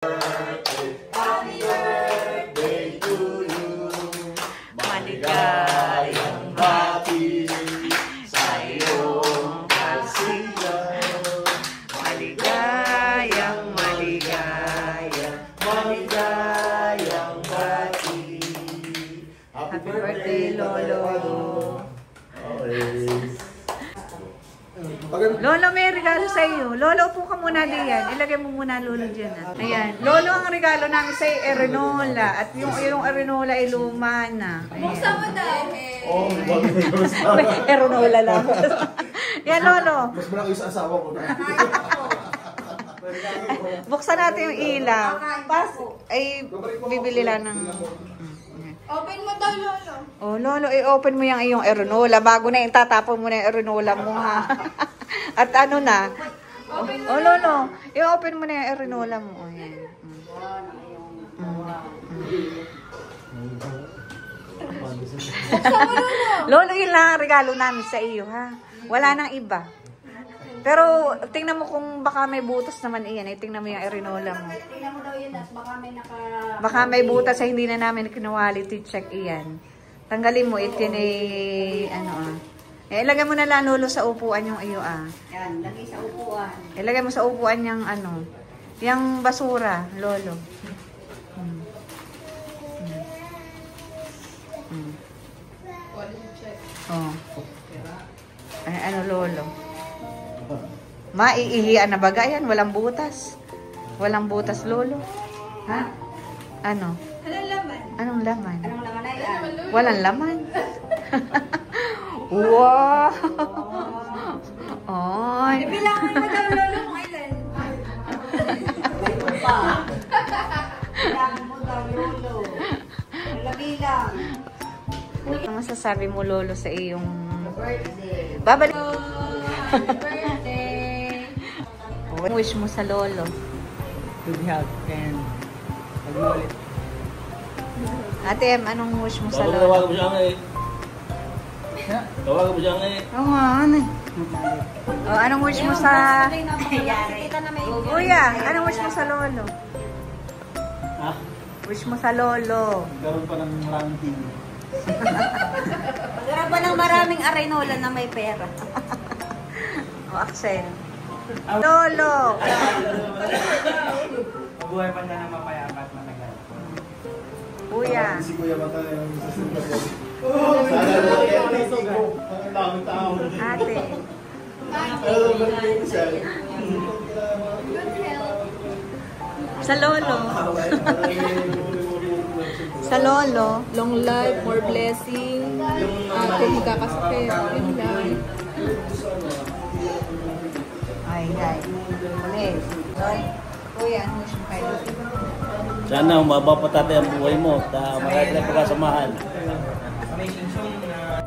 Happy birthday to you. Maligayang bati sa iyong kasiyahan. Maligayang bati. Happy birthday, Lolo. Lolo, may regalo sa iyo. Lolo, upo ka muna diyan. Ilagay mo muna, Lolo, dyan. Ayan. Lolo, ang regalo namin sa iyo, erinola. At yung erinola ay luma na. Buksan mo daw. Erinola lang. Yan, Lolo. Mas malaki sa asawa ko na. Buksan natin yung ilaw. Pas, ay bibili lang ng... Open mo daw, Lolo. Oh, Lolo, i-open mo yung iyong erinola bago na yung tatapon mo na yung erinola mo, ha? At ano na? Oh, Lolo, i-open mo na yung erinola mo. Oh, yan. Lolo, yun lang ang regalo namin sa iyo, ha? Wala nang iba. Pero tingnan mo kung baka may butas naman iyan. Tingnan mo yung erinola mo. Tingnan mo daw yun, baka may Baka may butas sa hindi na namin quality check iyan. Tanggalin mo, ito ay ano ilagay mo na lang, Lolo, sa upuan yung iyo Yan, lagay sa upuan. Ilagay mo sa upuan yung yung basura, Lolo. Oh. Ano, Lolo? Maiihian na baga yan, walang butas. Walang butas, Lolo. Ha? Ano? Anong laman? Anong laman? Anong laman na yan? Walang laman. Wow! Oy! Bilangan mo daw, Lolo, kung ilan. Bilangan mo daw, Lolo. Bilang. Ano masasabi mo, Lolo, sa iyong Birthday. babalik? Happy birthday. Ano wish mo sa Lolo? To be health and mag-ulit. Ate Em, anong wish mo sa Tawagan Lolo? mo siya nga eh. Tawagan mo siya nga eh. Oo nga, ano eh. Oh, anong wish mo sa... Kuya, anong wish mo sa Lolo? Ha? Wish mo sa Lolo. Karoon pa ng maraming TV. Magkaroon pa ng maraming arenola na may pera. O, Axel. Lolo! Mabuhay pa niya ng mapayapa at matagal. Kuya. Si Kuya Mata yung sasunod ko. Sana ang daming tao. Ate. Pero birthday ko siya. Sa Lolo. Sa Lolo. Long life, more blessing. Kung magkakasakit, yun lang. Ay. Ulit. Kuya, ano wish mo kay Lolo? Sana umaba pa tatay ang buhay mo. Marami na pagkasamahan. May sinsong na